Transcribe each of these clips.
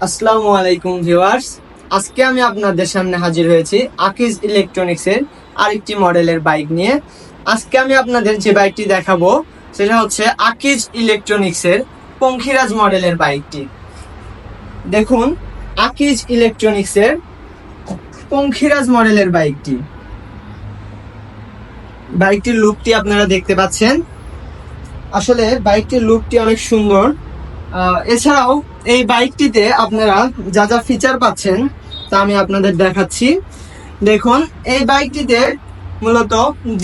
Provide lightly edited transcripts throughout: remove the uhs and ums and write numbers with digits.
আসসালামু আলাইকুম ভিউয়ার্স। আজকে আমি আপনাদের সামনে হাজির হয়েছি আকিজ ইলেকট্রনিক্সের আরেকটি মডেলের বাইক নিয়ে। আজকে আমি আপনাদের যে বাইকটি দেখাবো সেটা হচ্ছে আকিজ ইলেকট্রনিক্সের পঙ্খিরাজ মডেলের বাইকটি। দেখুন, আকিজ ইলেকট্রনিক্সের পঙ্খিরাজ মডেলের বাইকটির লুকটি আপনারা দেখতে পাচ্ছেন। আসলে বাইকটির লুকটি অনেক সুন্দর। এছাড়াও এই বাইকটিতে আপনারা যা যা ফিচার পাচ্ছেন তা আমি আপনাদের দেখাচ্ছি। দেখুন, এই বাইকটিতে মূলত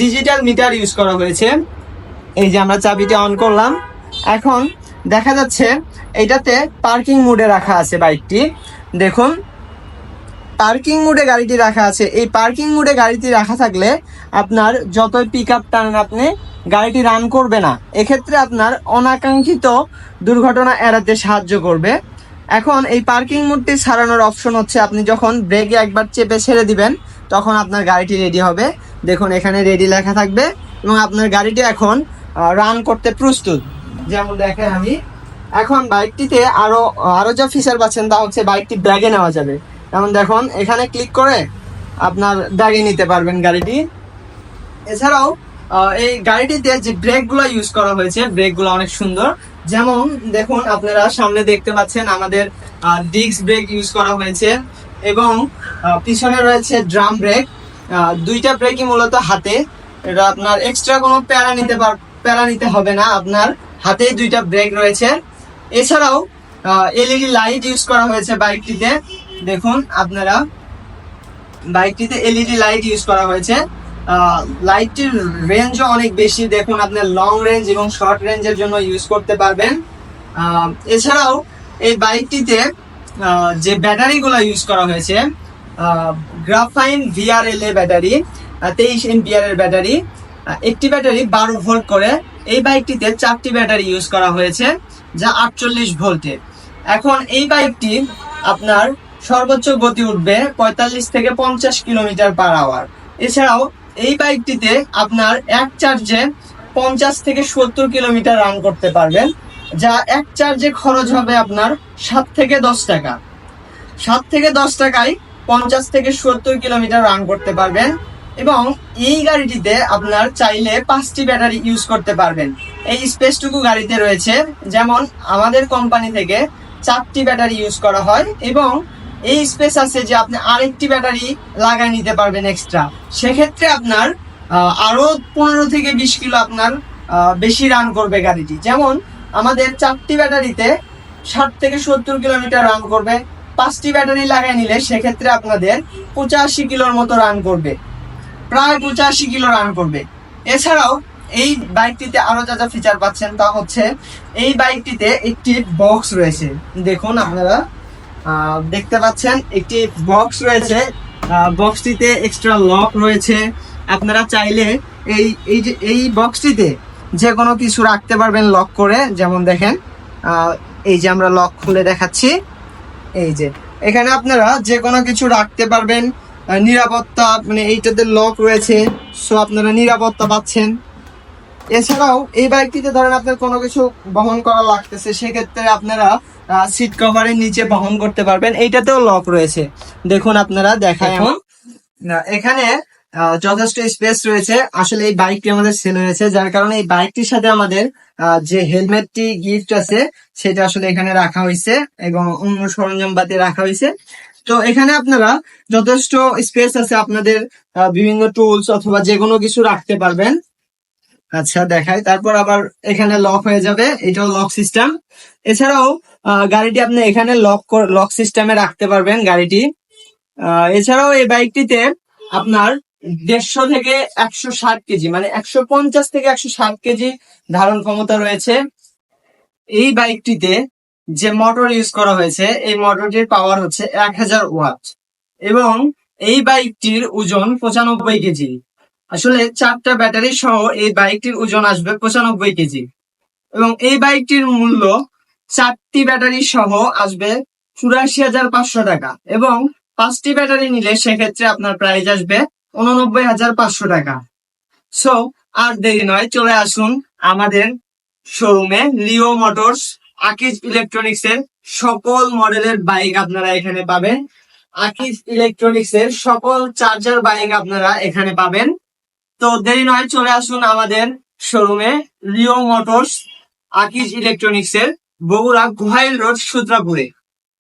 ডিজিটাল মিটার ইউজ করা হয়েছে। এই যে আমরা চাবিটি অন করলাম, এখন দেখা যাচ্ছে এটাতে পার্কিং মোডে রাখা আছে বাইকটি। দেখুন, পার্কিং মোডে গাড়িটি রাখা আছে। এই পার্কিং মোডে গাড়িটি রাখা থাকলে আপনার যতই পিক আপ টানেন আপনি গাড়িটি রান করবে না। এক্ষেত্রে আপনার অনাকাঙ্ক্ষিত দুর্ঘটনা এড়াতে সাহায্য করবে। এখন এই পার্কিং মোডটি ছাড়ানোর অপশন হচ্ছে আপনি যখন ব্রেকে একবার চেপে ছেড়ে দিবেন তখন আপনার গাড়িটি রেডি হবে। দেখুন, এখানে রেডি লেখা থাকবে এবং আপনার গাড়িটি এখন রান করতে প্রস্তুত। যেমন দেখেন, আমি এখন বাইকটিতে আরো আরো যা ফিচার পাচ্ছেন তা হচ্ছে বাইকটি ব্যাগে নেওয়া যাবে। যেমন দেখুন, এখানে ক্লিক করে আপনার ব্যাগে নিতে পারবেন গাড়িটি। এছাড়াও এই গাড়িটিতে যে ব্রেকগুলো ইউজ করা হয়েছে ব্রেকগুলো অনেক সুন্দর। যেমন দেখুন, আপনারা সামনে দেখতে পাচ্ছেন আমাদের ডিস্ক ব্রেক ইউজ করা হয়েছে এবং পিছনে রয়েছে ড্রাম ব্রেক। দুইটা ব্রেকই মূলত হাতে। এটা আপনার এক্সট্রা কোনো প্যারা নিতে হবে না, আপনার হাতেই দুইটা ব্রেক রয়েছে। এছাড়াও এলইডি লাইট ইউজ করা হয়েছে বাইকটিতে। দেখুন আপনারা, বাইকটিতে এলইডি লাইট ইউজ করা হয়েছে। লাইটটির রেঞ্জও অনেক বেশি। দেখুন, আপনার লং রেঞ্জ এবং শর্ট রেঞ্জের জন্য ইউজ করতে পারবেন। এছাড়াও এই বাইকটিতে যে ব্যাটারিগুলো ইউজ করা হয়েছে, গ্রাফাইন ভিআরএলএ ব্যাটারি, 23 এম্পিয়ারের ব্যাটারি। একটি ব্যাটারি 12 ভোল্ট করে। এই বাইকটিতে 4টি ব্যাটারি ইউজ করা হয়েছে যা 48 ভোল্টের। এখন এই বাইকটি আপনার সর্বোচ্চ গতি উঠবে 45 থেকে 50 কিলোমিটার পার আওয়ার। এছাড়াও এই বাইকটিতে আপনার এক চার্জে 50 থেকে 70 কিলোমিটার রান করতে পারবেন, যা এক চার্জে খরচ হবে আপনার 7 থেকে 10 টাকা। 7 থেকে 10 টাকায় 50 থেকে 70 কিলোমিটার রান করতে পারবেন। এবং এই গাড়িটিতে আপনার চাইলে 5টি ব্যাটারি ইউজ করতে পারবেন। এই স্পেসটুকু গাড়িতে রয়েছে। যেমন আমাদের কোম্পানি থেকে 4টি ব্যাটারি ইউজ করা হয় এবং এই স্পেস আছে যে আপনি আরেকটি ব্যাটারি লাগাই নিতে পারবেন এক্সট্রা। সেক্ষেত্রে আপনার আরো 15 থেকে 20 কিলো আপনার বেশি রান করবে গাড়িটি। যেমন আমাদের 4টি ব্যাটারিতে 60 থেকে 70 কিলোমিটার রান করবে। 5টি ব্যাটারি লাগাই নিলে সেক্ষেত্রে আপনাদের 85 কিলোর মতো রান করবে, প্রায় 85 কিলো রান করবে। এছাড়াও এই বাইকটিতে আরো যা যা ফিচার পাচ্ছেন তা হচ্ছে এই বাইকটিতে একটি বক্স রয়েছে। দেখুন, আপনারা দেখতে পাচ্ছেন একটি বক্স রয়েছে। বক্সটিতে এক্সট্রা লক রয়েছে। আপনারা চাইলে এই বক্সটিতে যে কোনো কিছু রাখতে পারবেন লক করে। যেমন দেখেন, এই যে আমরা লক খুলে দেখাচ্ছি। এই যে এখানে আপনারা যে কোনো কিছু রাখতে পারবেন। নিরাপত্তা মানে এইটাতে লক রয়েছে, সো আপনারা নিরাপত্তা পাচ্ছেন। এছাড়াও এই বাইকটিতে ধরেন আপনার কোনো কিছু বহন করা লাগতেছে, সেক্ষেত্রে আপনারা সিট কভারের নিচে বহন করতে পারবেন। এইটাতেও লক রয়েছে। দেখুন, আপনারা দেখায় এখন এখানে যথেষ্ট স্পেস রয়েছে। আসলে এই বাইকটি আমাদের সেল হয়েছে, যার কারণে এই বাইকটির সাথে আমাদের যে হেলমেটটি গিফট আছে সেটা আসলে এখানে রাখা হয়েছে এবং অন্য সরঞ্জামপাতি রাখা হয়েছে। তো এখানে আপনারা যথেষ্ট স্পেস আছে, আপনাদের বিভিন্ন টুলস অথবা যে কোনো কিছু রাখতে পারবেন। আচ্ছা, দেখাই। তারপর আবার এখানে লক হয়ে যাবে, এটাও লক সিস্টেম। এছাড়াও গাড়িটি আপনি এখানে লক সিস্টেমে রাখতে পারবেন গাড়িটি। এছাড়াও এই বাইকটিতে আপনার 150 থেকে 160 কেজি মানে 150 থেকে 160 কেজি ধারণ ক্ষমতা রয়েছে। এই বাইকটিতে যে মোটর ইউজ করা হয়েছে এই মোটরটির পাওয়ার হচ্ছে 1000 ওয়াট এবং এই বাইকটির ওজন 95 কেজি। আসলে 4টা ব্যাটারি সহ এই বাইকটির ওজন আসবে 95 কেজি এবং এই বাইকটির মূল্য 4টি ব্যাটারি সহ আসবে 84,500 টাকা এবং 5টি ব্যাটারি নিলে সেক্ষেত্রে আপনার প্রাইস আসবে 89,500 টাকা। সো আর দেরি নয়, চলে আসুন আমাদের শোরুমে লিও মোটরস আকিজ ইলেকট্রনিক্স এর সকল মডেলের বাইক আপনারা এখানে পাবেন। আকিজ ইলেকট্রনিক্স এর সকল চার্জার বাইক আপনারা এখানে পাবেন। তো দেরি নয়, চলে আসুন আমাদের শোরুমে, রিও মোটরস আকিজ ইলেকট্রনিক্স এর, বগুড়া গোহাইল রোড, সূত্রাপুরে।